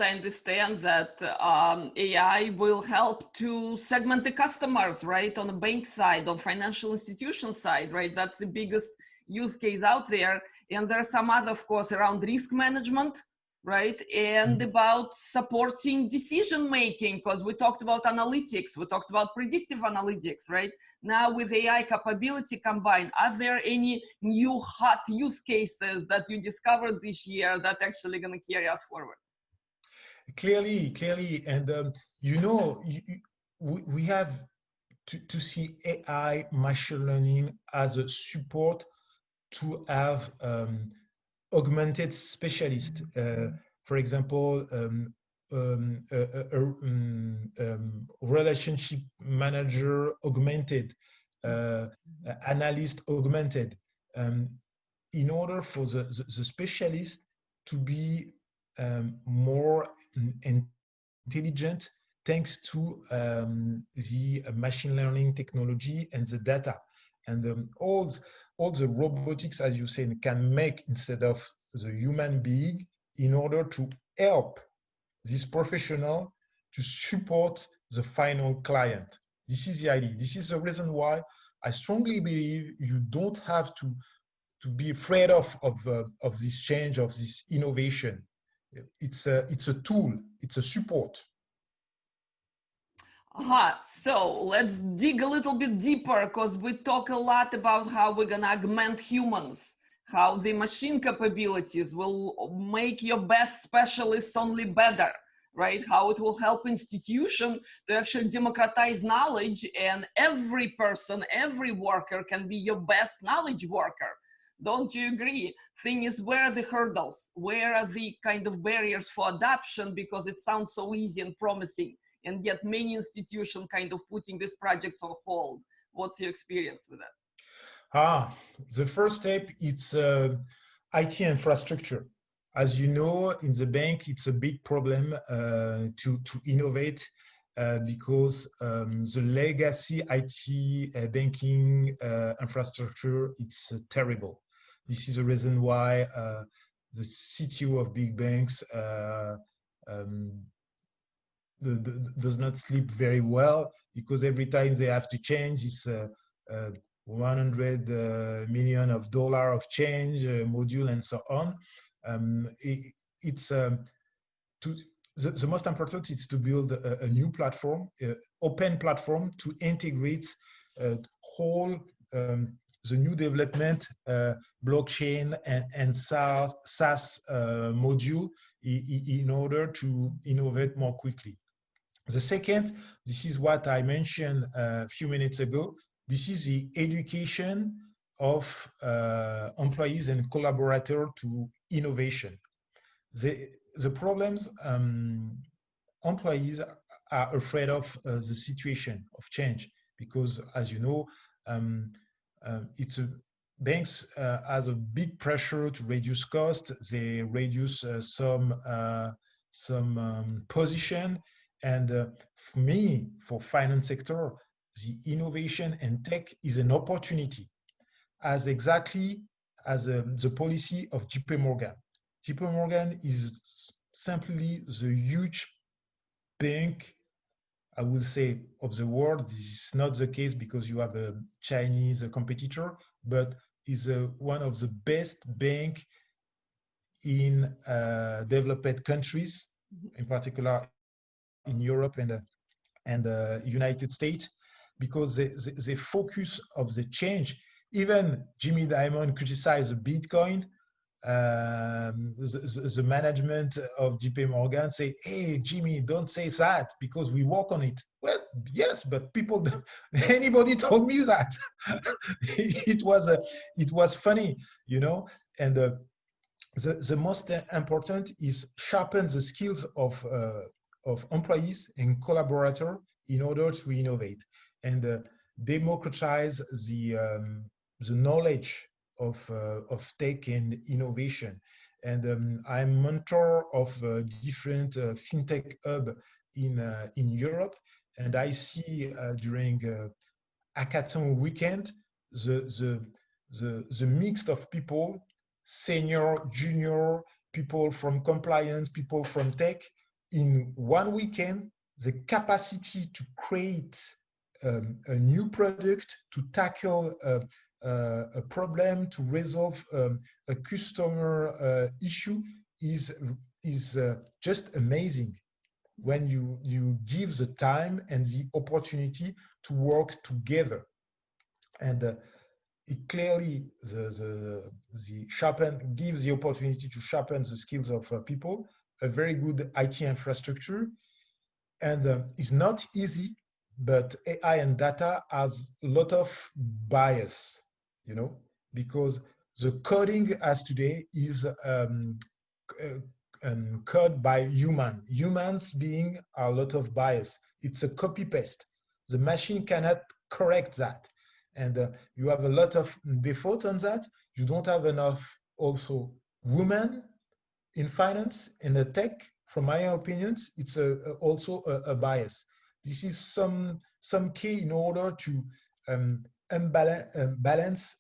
I understand that AI will help to segment the customers, right? On the bank side, on financial institution side, right? That's the biggest use case out there. And there are some other, of course, around risk management, right? And about supporting decision making, because we talked about analytics, we talked about predictive analytics, right? Now with AI capability combined, are there any new hot use cases that you discovered this year that actually going to carry us forward? Clearly, and you know, we have to see AI, machine learning as a support to have augmented specialists. For example, relationship manager augmented, analyst augmented, in order for the specialist to be more intelligent thanks to the machine learning technology and the data. And all the robotics, as you say, can make instead of the human being in order to help this professional to support the final client. This is the idea. This is the reason why I strongly believe you don't have to be afraid of this change, of this innovation. It's a tool, it's a support. So let's dig a little bit deeper, because we talk a lot about how we're going to augment humans, how the machine capabilities will make your best specialists only better, right? How it will help institutions to actually democratize knowledge, and every person, every worker can be your best knowledge worker. Don't you agree? Thing is, where are the hurdles? Where are the kind of barriers for adoption? Because it sounds so easy and promising, and yet many institutions kind of putting these projects on hold. What's your experience with that? The first step, it's IT infrastructure. As you know, in the bank, it's a big problem to innovate because the legacy IT banking infrastructure, it's terrible. This is the reason why the CTO of big banks does not sleep very well, because every time they have to change, it's $100 million of change, module, and so on. The most important is to build a new platform, open platform, to integrate whole the new development, blockchain and SaaS module in order to innovate more quickly. The second, this is what I mentioned a few minutes ago, this is the education of employees and collaborators to innovation. The problems, employees are afraid of the situation of change, because, as you know, banks has a big pressure to reduce cost. They reduce some position, and for me, for finance sector, the innovation and tech is an opportunity, as exactly as the policy of JP Morgan. JP Morgan is simply the huge bank, I will say, of the world. This is not the case because you have a Chinese competitor, but is one of the best bank in developed countries, in particular in Europe and United States, because the focus of the change. Even Jimmy Dimon criticized Bitcoin. The management of JP Morgan say, "Hey, Jimmy, don't say that because we work on it." Well, yes, but people, anybody told me that. it was funny, you know. And the most important is sharpen the skills of employees and collaborators in order to innovate and democratize the knowledge of tech and innovation. And I'm mentor of different FinTech hub in Europe, and I see during hackathon weekend the mix of people, senior, junior, people from compliance, people from tech, in one weekend, the capacity to create a new product, to tackle a problem, to resolve a customer issue is just amazing when you give the time and the opportunity to work together. And it clearly gives the opportunity to sharpen the skills of people, a very good IT infrastructure. And it's not easy, but AI and data has a lot of bias, you know, because the coding as today is code by humans being a lot of bias. It's a copy paste. The machine cannot correct that. And you have a lot of default on that. You don't have enough also women in finance, in the tech. From my opinions, it's also a bias. This is some key in order to balance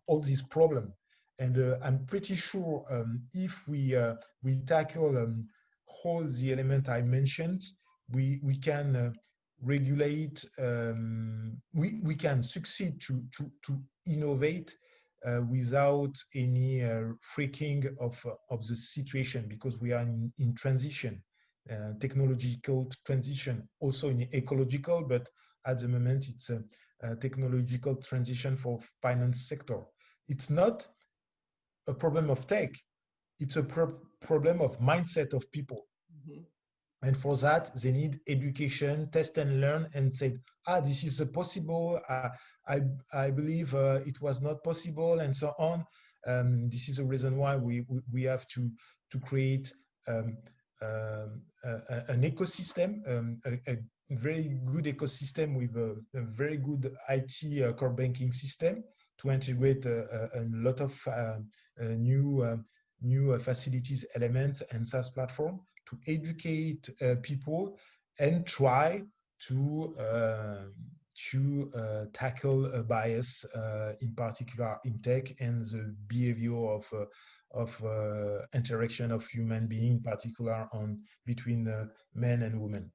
all these problems. And I'm pretty sure if we tackle all the elements I mentioned, we can regulate, we can succeed to innovate without any freaking of the situation, because we are in transition, technological transition, also in ecological, but at the moment it's a technological transition for finance sector. It's not a problem of tech, it's a problem of mindset of people. Mm-hmm. And for that, they need education, test and learn, and say, this is possible. I believe it was not possible, and so on. This is a reason why we have to create an ecosystem, a very good ecosystem with a very good IT core banking system to integrate a lot of new facilities, elements, and SaaS platform to educate people and try to tackle a bias, in particular in tech, and the behavior of interaction of human being, in particular between men and women.